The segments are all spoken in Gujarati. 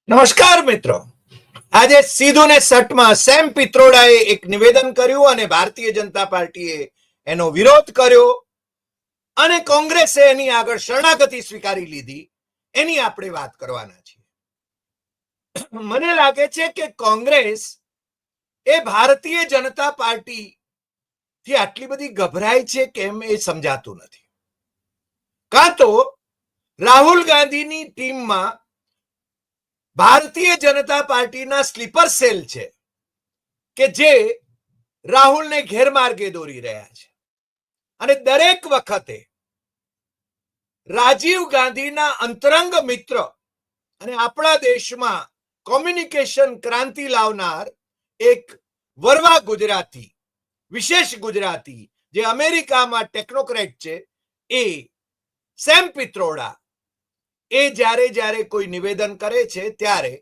નમસ્કાર મિત્રો, આજે સીધું ને સટમાં સેમ પિત્રોડાએ એક નિવેદન કર્યું અને ભારતીય જનતા પાર્ટીએ એનો વિરોધ કર્યો અને કોંગ્રેસે એની આગળ શરણાગતિ સ્વીકારી લીધી. એની આપણે વાત કરવાના છીએ. મને લાગે છે કે કોંગ્રેસ એ ભારતીય જનતા પાર્ટી થી આટલી બધી ગભરાય છે કેમ એ સમજાતું નથી. કાં તો રાહુલ ગાંધીની ટીમમાં ભારતીય જનતા પાર્ટીના સ્લીપર સેલ છે કે જે રાહુલને ગેરમાર્ગે દોરી રહ્યા છે અને દરેક વખતે રાજીવ ગાંધીના અંતરંગ મિત્ર અને આપણા દેશમાં કોમ્યુનિકેશન ક્રાંતિ લાવનાર એક વરવા ગુજરાતી, વિશેષ ગુજરાતી જે અમેરિકામાં ટેકનોક્રેટ છે, એ સેમ પિત્રોડા એ જ્યારે કોઈ નિવેદન કરે છે ત્યારે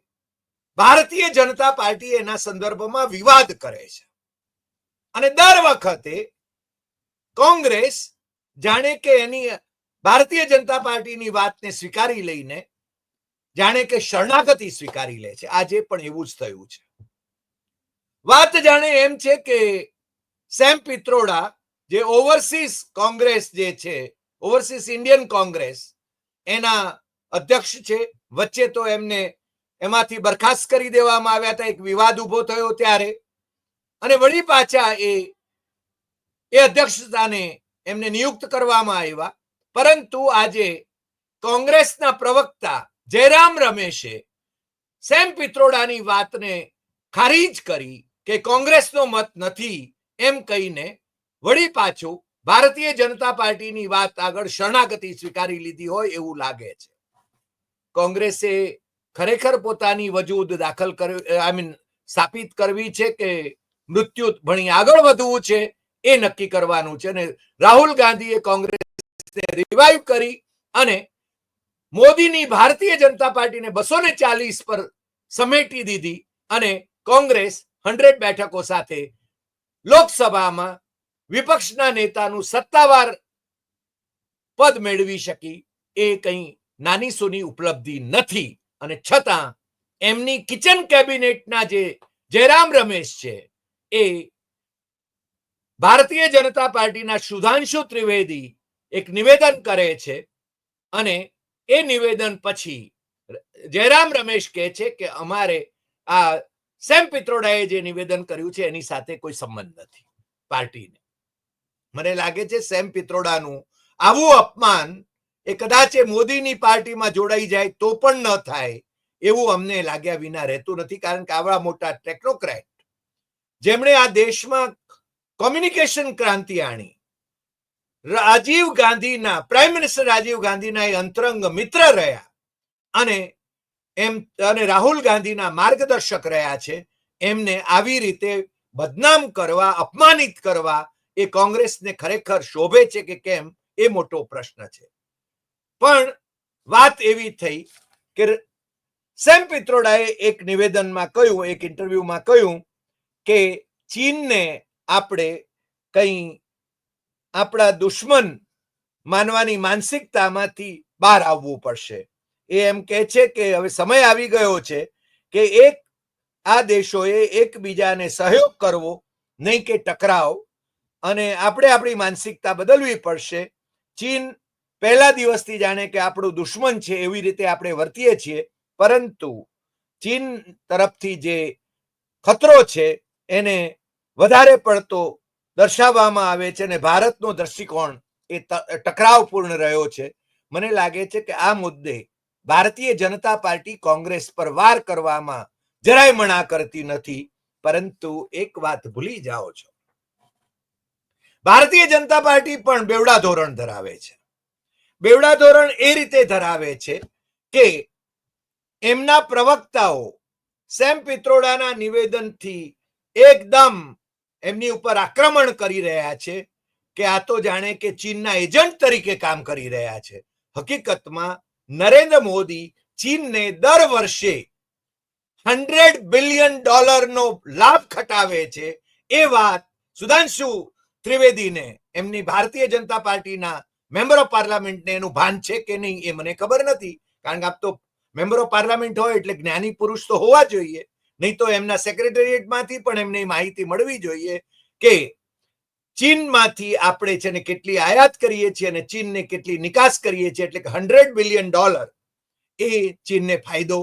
ભારતીય જનતા પાર્ટી એના સંદર્ભમાં વિવાદ કરે છે અને દર વખતે કોંગ્રેસ જાણે કે એની ભારતીય જનતા પાર્ટીની વાતને સ્વીકારી લઈને જાણે કે શરણાગતિ સ્વીકારી લે છે. આજે પણ એવું જ થયું છે. વાત જાણે એમ છે કે સેમ પિત્રોડા જે ઓવરસીઝ કોંગ્રેસ જે છે, ઓવરસીઝ ઇન્ડિયન કોંગ્રેસ એના અધ્યક્ષ છે, વચ્ચે તો એમને એમાંથી બરખાસ્ત કરી દેવામાં આવ્યા હતા, એક વિવાદ ઉભો થયો ત્યારે, અને વળી પાછા એ અધ્યક્ષ સ્થાને એમને નિયુક્ત કરવામાં આવ્યા. પરંતુ આજે કોંગ્રેસના પ્રવક્તા જયરામ રમેશે સેમ પિત્રોડાની વાતને ખારીજ કરી કે કોંગ્રેસનો મત નથી એમ કહીને વળી પાછું ભારતીય જનતા પાર્ટીની વાત આગળ શરણાગતિ સ્વીકારી લીધી હોય એવું લાગે છે. કોંગ્રેસે ખરેખર પોતાની વજૂદ દાખલ સ્થાપિત કરવી છે કે મૃત્યુ ભણી આગળ વધવું છે એ નક્કી કરવાનું છે. અને રાહુલ ગાંધીએ કોંગ્રેસને રિવાઇવ કરી અને મોદીની ભારતીય જનતા પાર્ટીને 240 પર સમેટી દીધી અને કોંગ્રેસ 100 બેઠકો સાથે લોકસભામાં વિપક્ષના નેતાનું સત્તાવાર પદ મેળવી શકી. એ કંઈ નાની સૂની ઉપલબ્ધિ નથી. અને છતાં એમની કિચન કેબિનેટના જે જયરામ રમેશ છે એ ભારતીય જનતા પાર્ટીના સુધાંશુ ત્રિવેદી એક નિવેદન કરે છે અને એ નિવેદન પછી જયરામ રમેશ કહે છે કે અમારે આ સેમ પિત્રોડાએ જે નિવેદન કર્યું છે એની સાથે કોઈ સંબંધ નથી પાર્ટીને. મને લાગે છે સેમ પિત્રોડાનું આવું અપમાન એ કદાચ મોદીની પાર્ટીમાં જોડાઈ જાય તો પણ ન થાય એવું અમને લાગ્યા વિના રહેતું નથી. કારણ કે આવા મોટા ટેકનોક્રેટ જેમણે આ દેશમાં કોમ્યુનિકેશન ક્રાંતિ આણી, રાજીવ ગાંધીના, પ્રાઇમ મિનિસ્ટર રાજીવ ગાંધીના એ અંતરંગ મિત્ર રહ્યા અને રાહુલ ગાંધીના માર્ગદર્શક રહ્યા છે, એમને આવી રીતે બદનામ કરવા, અપમાનિત કરવા એ કોંગ્રેસને ખરેખર શોભે છે કે કેમ એ મોટો પ્રશ્ન છે. પણ વાત એવી થઈ કે સેમ પિત્રોડાએ એક નિવેદનમાં કહ્યું, એક ઇન્ટરવ્યુમાં કહ્યું કે ચીનને આપણે કંઈ આપણા દુશ્મન માનવાની માનસિકતામાંથી બહાર આવવું પડશે. એ એમ કહે છે કે હવે સમય આવી ગયો છે કે આ દેશોએ એકબીજાને સહયોગ કરવો, નહીં કે ટકરાવ, અને આપણે આપણી માનસિકતા બદલવી પડશે. ચીન પહેલા દિવસથી જાણે કે આપણું દુશ્મન છે એવી રીતે આપણે વર્તીએ છીએ, પરંતુ ચીન તરફથી જે ખતરો છે એને વધારે પડતો દર્શાવવામાં આવે છે અને ભારતનો દ્રષ્ટિકોણ એ ટકરાવપૂર્ણ રહ્યો છે. મને લાગે છે કે આ મુદ્દે ભારતીય જનતા પાર્ટી કોંગ્રેસ પર વાર કરવામાં જરાય મના કરતી નથી. પરંતુ એક વાત ભૂલી જાઓ છો, ભારતીય જનતા પાર્ટી પણ બેવડા ધોરણ ધરાવે છે. બેવડા ધોરણ એ રીતે ધરાવે છે કે એમના પ્રવક્તાઓ સેમ પિત્રોડાના નિવેદનથી એકદમ એમની ઉપર આક્રમણ કરી રહ્યા છે કે આ તો જાણે કે ચીનના એજન્ટ તરીકે કામ કરી રહ્યા છે. હકીકતમાં નરેન્દ્ર મોદી ચીનને દર વર્ષે $100 બિલિયન લાભ ખટાવે છે. એ વાત સુધાંશુ ત્રિવેદીને, એમની ભારતીય જનતા પાર્ટીના મેમ્બર ઓફ પાર્લામેન્ટને એનું ભાન છે કે નહીં એ મને ખબર નથી. કારણ કે આપ તો મેમ્બર ઓફ પાર્લામેન્ટ હોય એટલે જ્ઞાની પુરુષ તો હોવા જોઈએ, નહીં તો એમના સેક્રેટરીએટમાંથી પણ એમને માહિતી મળવી જોઈએ કે ચીનમાંથી આપણે છે ને કેટલી આયાત કરીએ છીએ અને ચીનને કેટલી નિકાસ કરીએ છીએ, એટલે કે $100 બિલિયન એ ચીનને ફાયદો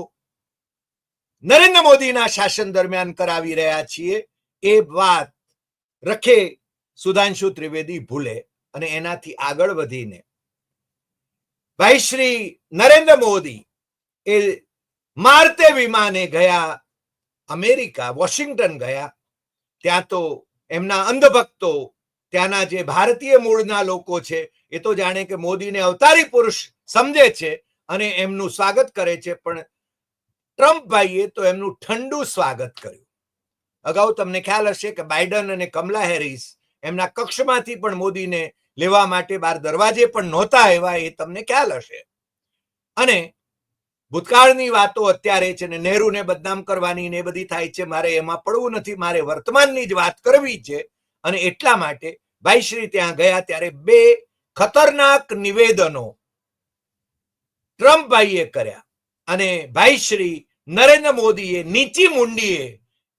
નરેન્દ્ર મોદીના શાસન દરમિયાન કરાવી રહ્યા છીએ. એ વાત રખે સુધાંશુ ત્રિવેદી ભૂલે અને એનાથી આગળ વધીને ભાઈ શ્રી નરેન્દ્ર મોદી એ મારતે વિમાને ગયા અમેરિકા, વોશિંગ્ટન ગયા. ત્યાં તો એમના અંધભક્તો, ત્યાંના જે ભારતીય મૂળના લોકો છે એ તો જાણે કે મોદીને અવતારી પુરુષ સમજે છે અને એમનું સ્વાગત કરે છે, પણ ટ્રમ્પભાઈએ તો એમનું ઠંડુ સ્વાગત કર્યું. અગાઉ તમને ખ્યાલ હશે કે બાઇડન અને કમલા હેરિસ એમના કક્ષમાંથી પણ મોદીને લેવા માટે બહાર દરવાજે પણ નહોતા આવ્યા, એ તમને ખ્યાલ હશે. અને ભૂતકાળની વાતો અત્યારે છે ને નહેરુને બદનામ કરવાની ને એ બધી થાય છે, મારે એમાં પડવું નથી, મારે વર્તમાનની જ વાત કરવી છે. અને એટલા માટે ભાઈશ્રી ત્યાં ગયા ત્યારે બે ખતરનાક નિવેદનો ટ્રમ્પભાઈએ કર્યા અને ભાઈશ્રી નરેન્દ્ર મોદીએ નીચી મુંડીએ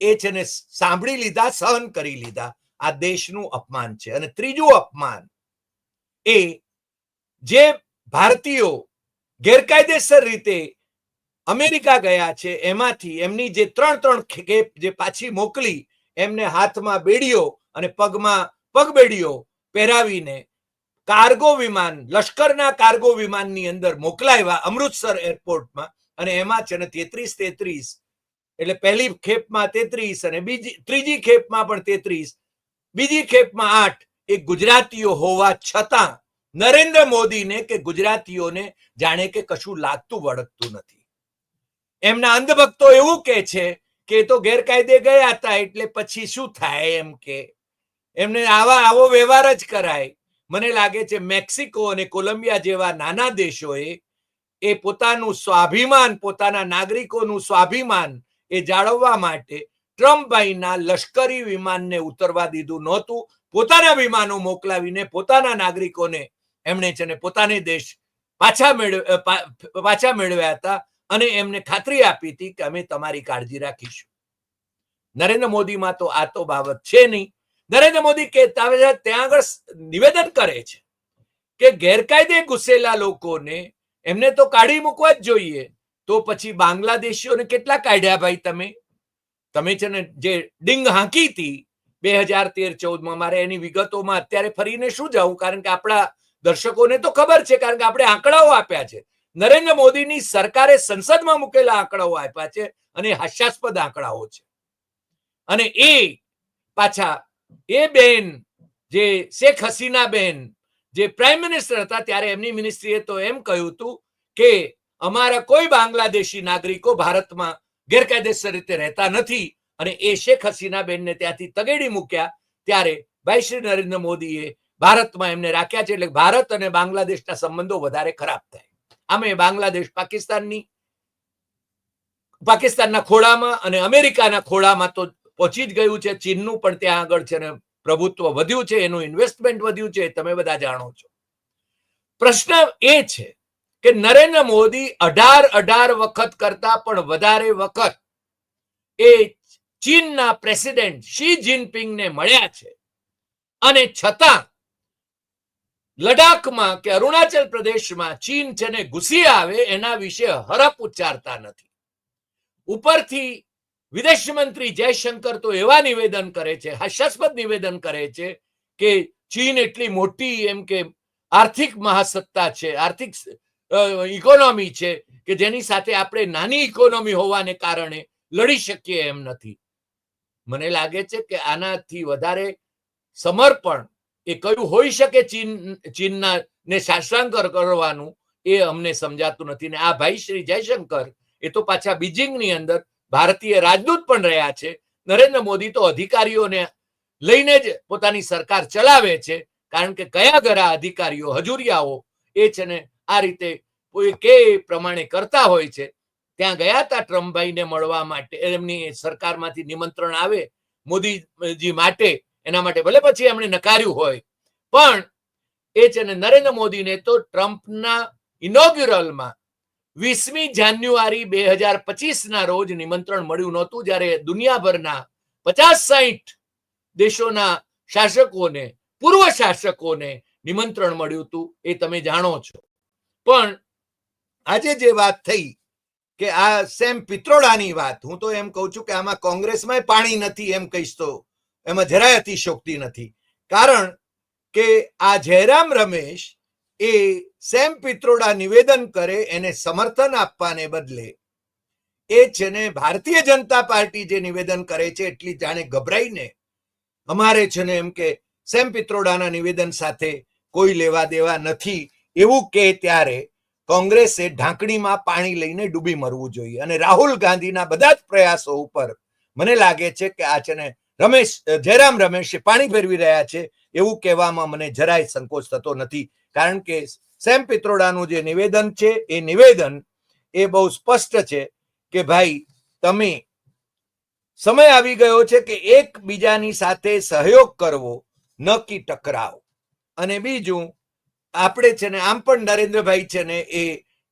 એ છે ને સાંભળી લીધા, સહન કરી લીધા. આ દેશનું અપમાન છે. અને ત્રીજું અપમાન એ જે ભારતીયો ગેરકાયદેસર રીતે અમેરિકા ગયા છે એમાંથી એમની જે ત્રણ ખેપ જે પાછી મોકલી, એમને હાથમાં બેડીઓ અને પગમાં પગબેડીઓ પહેરાવીને કાર્ગો વિમાન, લશ્કરના કાર્ગો વિમાનની અંદર મોકલાવ્યા અમૃતસર એરપોર્ટમાં. અને એમાં છે ને 33 એટલે પહેલી ખેપમાં 33 અને ત્રીજી ખેપમાં પણ 33, બીજી ખેપમાં 8 એ ગુજરાતીઓ હોવા છતાં નરેન્દ્ર મોદીને કે ગુજરાતીઓને જાણે કે કશું લાગતું વળગતું નથી. એમના અંધભક્તો એવું કે છે કે એ તો ગેરકાયદે ગયા હતા એટલે પછી શું થાય, એમ કે એમને આવો વ્યવહાર જ કરાય. મને લાગે છે મેક્સિકો અને કોલંબિયા જેવા નાના દેશોએ એ પોતાનું સ્વાભિમાન, પોતાના નાગરિકોનું સ્વાભિમાન એ જાળવવા માટે ટ્રમ્પભાઈના લશ્કરી વિમાનને ઉતરવા દીધું નહોતું. પોતાના વિમાનો મોકલાવીને પોતાના નાગરિકોને એમણે છે ને પોતાને દેશ પાછા મેળવ્યા હતા અને એમને ખાતરી આપી હતી કે અમે તમારી કાળજી રાખીશું. નરેન્દ્ર મોદીમાં તો આ તો બાબત છે નહીં. નરેન્દ્ર મોદી કે ત્યાં આગળ નિવેદન કરે છે કે ગેરકાયદે ઘૂસેલા લોકોને એમને તો કાઢી મૂકવા જ જોઈએ. તો પછી બાંગ્લાદેશીઓને કેટલા કાઢ્યા ભાઈ તમે છે ને જે ડીંગ હાંકી હતી 2013-14માં, મારે એની વિગતોમાં અત્યારે ફરીને શું જાઉં, કારણ કે આપણા દર્શકોને તો ખબર છે, કારણ કે આપણે આંકડાઓ આપ્યા છે. નરેન્દ્ર મોદીની સરકારે સંસદમાં મૂકેલા આંકડાઓ આપ્યા છે અને હાસ્યાસ્પદ આંકડાઓ છે. અને એ પાછા એ બેન જે શેખ હસીના બેન જે પ્રાઇમ મિનિસ્ટર હતા ત્યારે એમની મિનિસ્ટ્રીએ તો એમ કહ્યું હતું કે અમારા કોઈ બાંગ્લાદેશી નાગરિકો ભારતમાં ગેરકાયદેસર રીતે રહેતા નથી. અને એ શેખ હસીના બેનને ત્યાંથી તગેડી મૂક્યા ત્યારે ભાઈ શ્રી નરેન્દ્ર મોદીએ ભારતમાં એમને રાખ્યા છે. એટલે ભારત અને બાંગ્લાદેશના સંબંધો વધારે ખરાબ થાય. આમે બાંગ્લાદેશ પાકિસ્તાનના ખોળામાં અને અમેરિકાના ખોળામાં તો પહોંચી જ ગયું છે. ચીનનું પણ ત્યાં આગળ છે ને પ્રભુત્વ વધ્યું છે, એનું ઇન્વેસ્ટમેન્ટ વધ્યું છે, તમે બધા જાણો છો. પ્રશ્ન એ છે કે નરેન્દ્ર મોદી 18 વખત કરતા પણ વધારે વખત એ ચીનના પ્રેસિડેન્ટ શી જિનપિંગને મળ્યા છે અને છતાં લડાખમાં કે અરુણાચલ પ્રદેશમાં ચીન છે ને ઘૂસી આવે એના વિશે હરફ ઉચ્ચારતા નથી. ઉપરથી વિદેશ મંત્રી જયશંકર તો એવા નિવેદન કરે છે, હાસ્યાસ્પદ નિવેદન કરે છે કે ચીન એટલી મોટી એમ કે આર્થિક મહાસત્તા છે, આર્થિક ઇકોનોમી છે કે જેની સાથે આપણે નાની ઇકોનોમી હોવાને કારણે લડી શકીએ એમ નથી. મને લાગે છે કે આનાથી વધારે સમર્પણ એ કયું હોઈ શકે ચીનના ને શાસનાંકર કરવાનું, એ અમને સમજાતું નથી. ને આ ભાઈ શ્રી જયશંકર એ તો પાછા બીજિંગની અંદર ભારતીય રાજદૂત પણ રહ્યા છે. નરેન્દ્ર મોદી તો અધિકારીઓને લઈને જ પોતાની સરકાર ચલાવે છે, કારણ કે કયા ઘરા અધિકારીઓ હજુરિયાઓ એ છે ને આ રીતે કે પ્રમાણે કરતા હોય છે. ત્યાં ગયા હતા ટ્રમ્પભાઈને મળવા માટે, એમની સરકારમાંથી નિમંત્રણ આવે મોદીજી માટે, એના માટે ભલે પછી એમણે નકાર્યું હોય, પણ એ છે ને નરેન્દ્ર મોદીને તો ટ્રમ્પના ઇનોગ્યુરલમાં 20મી જાન્યુઆરી 2025ના રોજ નિમંત્રણ મળ્યું નહોતું, જ્યારે દુનિયાભરના 50-60 દેશોના શાસકોને, પૂર્વ શાસકોને નિમંત્રણ મળ્યું હતું, એ તમે જાણો છો. પણ આજે જે વાત થઈ કે આ સેમ પિત્રોડાની વાત, હું તો એમ કહું છું કે આમાં કોંગ્રેસમાં પાણી નથી એમ કહીશ તો એમાં જરાય અતિશયોક્તિ નથી. કારણ કે આ જયરામ રમેશ એ સેમ પિત્રોડા નિવેદન કરે એને સમર્થન આપવાને બદલે એ છે ને ભારતીય જનતા પાર્ટી જે નિવેદન કરે છે એટલી જાણે ગભરાઈને અમારે છે ને એમ કે સેમ પિત્રોડાના નિવેદન સાથે કોઈ લેવા દેવા નથી એવું કે ત્યારે કોંગ્રેસે ઢાંકણીમાં પાણી લઈને ડૂબી મરવું જોઈએ. અને રાહુલ ગાંધીના બધા જ પ્રયાસો ઉપર મને લાગે છે કે આ છે ને જયરામ રમેશ પાણી ફેરવી રહ્યા છે એવું કહેવામાં મને જરાય સંકોચ થતો નથી. કારણ કે સેમ પિત્રોડાનું જે નિવેદન છે એ નિવેદન એ બહુ સ્પષ્ટ છે કે ભાઈ તમે સમય આવી ગયો છે કે એકબીજાની સાથે સહયોગ કરવો, ન કે ટકરાવ. અને બીજું, આપણે છે ને આમ પણ નરેન્દ્રભાઈ છે ને એ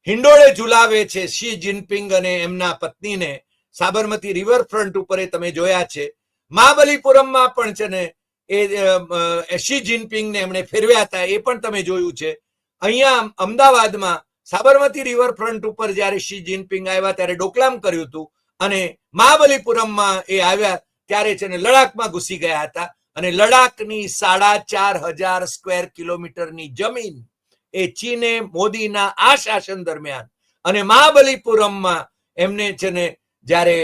હિંડોળે ઝુલાવે છે શી જિનપિંગ અને એમના પત્નીને સાબરમતી રિવરફ્રન્ટ ઉપર તમે જોયા છે. મહાબલીપુરમમાં પણ છે ને એ શી જિનપિંગને એમણે ફેરવ્યા હતા, એ પણ તમે જોયું છે. અહીંયા અમદાવાદમાં સાબરમતી રિવરફ્રન્ટ ઉપર જ્યારે શી જિનપિંગ આવ્યા ત્યારે ડોકલામ કર્યું હતું, અને મહાબલીપુરમમાં એ આવ્યા ત્યારે છે ને લડાખમાં ઘૂસી ગયા હતા. અને લડાખની 4,500 સ્ક્વેર કિલોમીટરની જમીન એ ચીને મોદીના આ શાસન દરમિયાન અને મહાબલીપુરમમાં એમને છે ને જ્યારે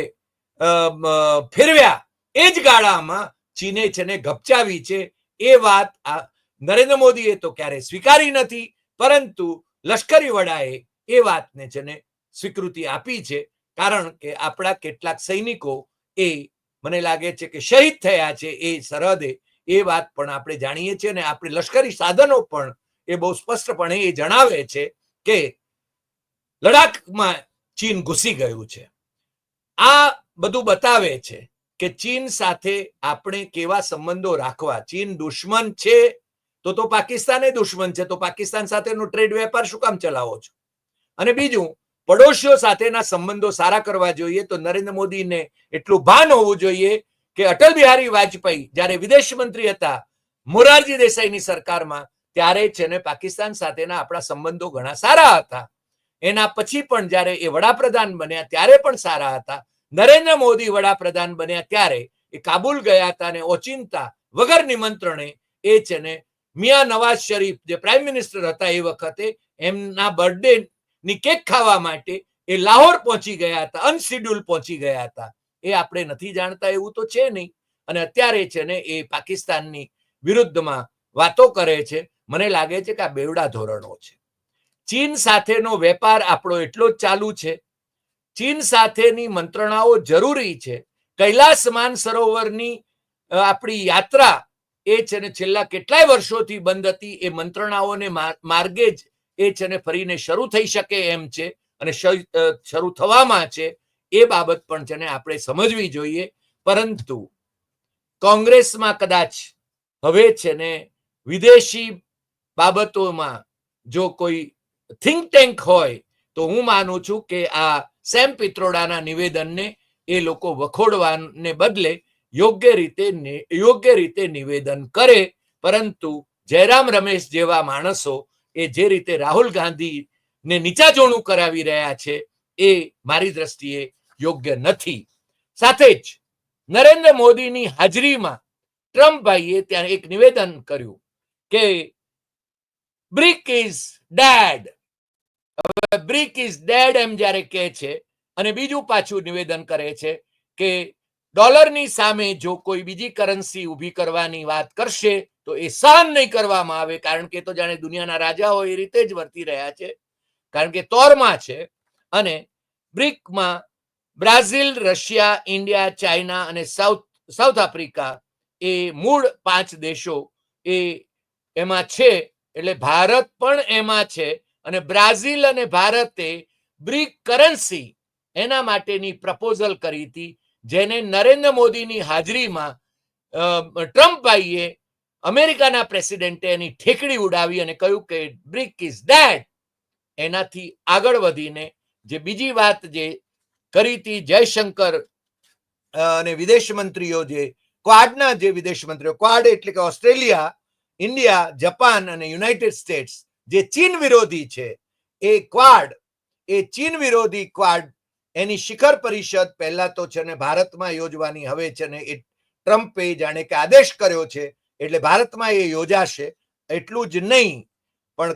ફેરવ્યા એ જ ગાળામાં ચીને છે ને ગપચાવી છે. એ વાત નરેન્દ્ર મોદીએ તો ક્યારે સ્વીકારી નથી, પરંતુ લશ્કરી વડાએ એ વાતને છે ને સ્વીકૃતિ આપી છે. કારણ કે આપણા કેટલાક સૈનિકો એ મને લાગે છે કે શહીદ થયા છે એ સરહદે, એ વાત પણ આપણે જાણીએ છીએ. અને આપણે લશ્કરી સાધનો પણ એ બહુ સ્પષ્ટપણે એ જણાવે છે કે લડાખમાં ચીન ઘૂસી ગયું છે. આ બધું બતાવે છે કે ચીન સાથે આપણે કેવા સંબંધો રાખવા. ચીન દુશ્મન છે તો પાકિસ્તાન દુશ્મન છે, તો પાકિસ્તાન સાથેનો ટ્રેડ વેપાર શું કામ ચલાવો છો? અને બીજું, પડોશીઓ સાથેના સંબંધો સારા કરવા જોઈએ. તો નરેન્દ્ર મોદીને એટલું ભાન હોવું જોઈએ કે અટલ બિહારી વાજપેયી જ્યારે વિદેશ મંત્રી હતા મોરારજી દેસાઈની સરકારમાં, ત્યારે છે ને પાકિસ્તાન સાથેના આપણા સંબંધો ઘણા સારા હતા. એના પછી પણ જ્યારે એ વડાપ્રધાન બન્યા ત્યારે પણ સારા હતા. નરેન્દ્ર મોદી વડાપ્રધાન બન્યા ત્યારે એ કાબુલ ગયા હતા અને ઓચિંતા વગર નિમંત્રણે એ છે ને મિયા નવાઝ શરીફ જે પ્રાઇમ મિનિસ્ટર હતા એ વખતે એમના બર્થડે ની કેક ખાવા માટે એ લાહોર પહોંચી ગયા હતા, અનશેડ્યુલ પહોંચી ગયા હતા. એ આપણે નથી જાણતા એવું તો છે નહીં. અને અત્યારે છે ને એ પાકિસ્તાનની વિરુદ્ધમાં વાતો કરે છે. મને લાગે છે કે આ બેવડા ધોરણો છે. ચીન સાથેનો વેપાર આપણો એટલો જ ચાલુ છે. ચીન સાથેની મંત્રણાઓ જરૂરી છે. કૈલાસ માનસરોવરની આપણી યાત્રા એ છે ને છેલ્લા કેટલાય વર્ષોથી બંધ હતી. એ મંત્રણાઓને માર્ગે જ એ છે ને ફરીને શરૂ થઈ શકે એમ છે અને શરૂ થવામાં છે. એ બાબત પણ છે ને આપણે સમજવી જોઈએ. પરંતુ કોંગ્રેસમાં કદાચ હવે છે ને વિદેશી બાબતોમાં જો કોઈ થિંક ટેન્ક હોય તો હું માનું છું કે આ સેમ પિત્રોડાના નિવેદનને એ લોકો વખોડવાને બદલે યોગ્ય રીતે નિવેદન કરે. પરંતુ જયરામ રમેશ જેવા માણસો એ જે રીતે રાહુલ ગાંધીને નીચાજોણું કરાવી રહ્યા છે એ મારી દ્રષ્ટિએ યોગ્ય નથી. સાથે જ નરેન્દ્ર મોદીની હાજરીમાં ટ્રમ્પભાઈએ ત્યાં એક નિવેદન કર્યું કે બ્રિક ઇઝ ડેડ. હવે બ્રિક ઇઝ ડેડ એમ જ્યારે કહે છે અને બીજું પાછું નિવેદન કરે છે કે ડોલરની સામે જો કોઈ બીજી કરન્સી ઊભી કરવાની વાત કરશે તો એ સહન નહીં કરવામાં આવે. કારણ કે તો જાણે દુનિયાના રાજાઓ એ રીતે જ વર્તી રહ્યા છે. કારણ કે તોરમાં છે. અને બ્રિકમાં બ્રાઝિલ, રશિયા, ઇન્ડિયા, ચાઇના અને સાઉથ આફ્રિકા એ મૂળ 5 દેશો એ એમાં છે. એટલે ભારત પણ એમાં છે. અને બ્રાઝિલ અને ભારતે બ્રિક કરન્સી એના માટેની પ્રપોઝલ કરી હતી, જેને નરેન્દ્ર મોદીની હાજરીમાં ટ્રમ્પભાઈએ અમેરિકાના પ્રેસિડેન્ટે એની ઠેકડી ઉડાવી અને કહ્યું કે બ્રિક ઇઝ ડેડ. એનાથી આગળ વધીને જે બીજી વાત જે કરી હતી જયશંકર અને વિદેશ મંત્રીઓ જે ક્વાડના જે વિદેશ મંત્રીઓ, ક્વાડ એટલે કે ઓસ્ટ્રેલિયા, ઇન્ડિયા, જાપાન અને યુનાઇટેડ સ્ટેટ્સ જે ચીન વિરોધી છે, એ ક્વાડ, એ ચીન વિરોધી ક્વાડ એની શિખર પરિષદ પહેલા તો છે ને ભારતમાં યોજવાની હવે છે ને એ ટ્રમ્પે જાણે કે આદેશ કર્યો છે, એટલે ભારતમાં એ યોજાશે. એટલું જ નહીં, પણ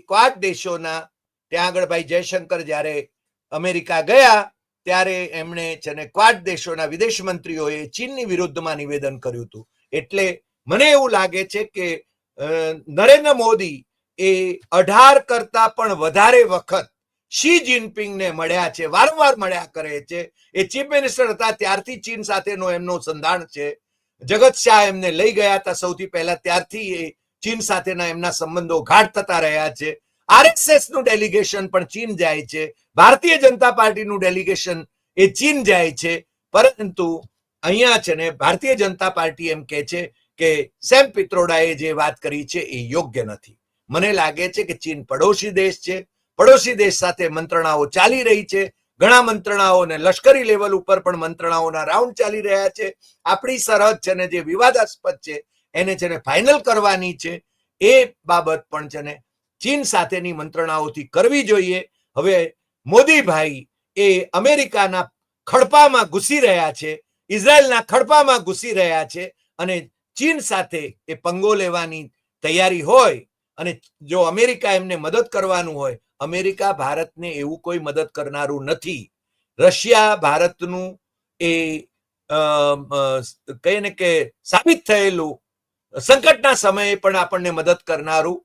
ક્વાડ દેશોના ત્યાં આગળ ભાઈ જયશંકર જ્યારે અમેરિકા ગયા ત્યારે એમણે છે ને ક્વાડ દેશોના વિદેશ મંત્રીઓએ ચીનની વિરુદ્ધમાં નિવેદન કર્યું હતું. એટલે મને એવું લાગે છે કે નરેન્દ્ર મોદી એ 18 કરતા પણ વધારે વખત શી જિનપિંગને મળ્યા છે, વારંવાર મળ્યા કરે છે. એ ચીફ મિનિસ્ટર હતા ત્યારથી ચીન સાથેનો એમનો સંધાન છે. જગત શાહ એમને લઈ ગયા હતા સૌથી પહેલા, ત્યારથી એ ચીન સાથેના એમના સંબંધો ગાઢ થતા રહ્યા છે. આરએસએસ નું ડેલિગેશન પણ ચીન જાય છે, ભારતીય જનતા પાર્ટીનું ડેલિગેશન એ ચીન જાય છે. પરંતુ અહીંયા છે ને ભારતીય જનતા પાર્ટી એમ કે છે કે સેમ પિત્રોડાએ જે વાત કરી છે એ યોગ્ય નથી. મને લાગે છે કે ચીન પડોશી દેશ છે, પડોશી દેશ સાથે મંત્રણાઓ ચાલી રહી છે. ઘણા મંત્રણાઓ ને લશ્કરી લેવલ ઉપર પણ મંત્રણાઓના રાઉન્ડ ચાલી રહ્યા છે. આપણી સરહદ છે ને જે વિવાદાસ્પદ છે એને છે ને ફાઇનલ કરવાની છે. એ બાબત પણ છે ને ચીન સાથેની મંત્રણાઓથી કરવી જોઈએ. હવે મોદીભાઈ એ અમેરિકાના ખડપામાં ઘૂસી રહ્યા છે, ઇઝરાયલના ખડપામાં ઘૂસી રહ્યા છે, અને ચીન સાથે એ પંગો લેવાની તૈયારી હોય અને જો અમેરિકા એમને મદદ કરવાનું હોય, અમેરિકા ભારતને એવું કોઈ મદદ કરનારું નથી. રશિયા ભારતનું એ કહીએ ને કે સાબિત થયેલું સંકટના સમયે પણ આપણને મદદ કરનારું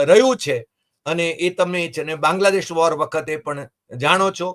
રહ્યું છે. અને એ તમે છે ને બાંગ્લાદેશ વોર વખતે પણ જાણો છો.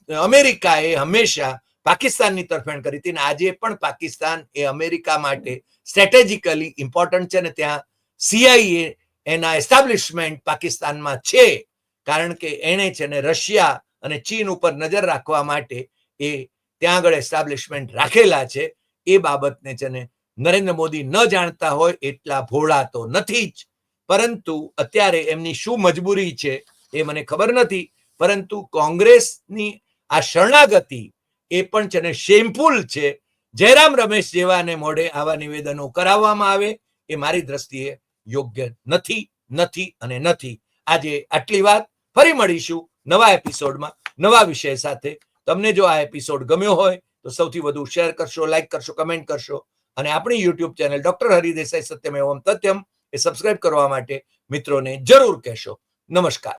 અમેરિકાએ હંમેશા પાકિસ્તાનની તરફેણ કરી હતી, આજે પણ પાકિસ્તાન એ અમેરિકા માટે સ્ટ્રેટેજિકલી ઇમ્પોર્ટન્ટ છે. ને ત્યાં CIA એના એસ્ટાબ્લિશમેન્ટ પાકિસ્તાનમાં છે, કારણ કે એને છે ને રશિયા અને ચીન ઉપર નજર રાખવા માટે એ ત્યાં આગળ એસ્ટાબ્લિશમેન્ટ રાખેલા છે. એ બાબતને છે ને નરેન્દ્ર મોદી ન જાણતા હોય એટલા ભોળા તો નથી જ, પરંતુ અત્યારે એમની શું મજબૂરી છે એ મને ખબર નથી. પરંતુ કોંગ્રેસની આ શરણાગતિ એ પણ છે ને શેમફુલ છે. જયરામ રમેશ જેવાને મોઢે આવા નિવેદનો કરાવવામાં આવે એ મારી દ્રષ્ટિએ યોગ્ય નથી, નથી અને નથી. આજે આટલી વાત. ફરી મળીશું નવા એપિસોડમાં નવા વિષય સાથે. તમને જો આ એપિસોડ ગમ્યો હોય તો સૌથી વધુ શેર કરશો, લાઈક કરશો, કમેન્ટ કરશો, અને આપણી યુટ્યુબ ચેનલ ડોક્ટર હરિદેસાઈ સત્યમેવમ તથ્યમ એ સબસ્ક્રાઇબ કરવા માટે મિત્રોને જરૂર કહેશો. નમસ્કાર.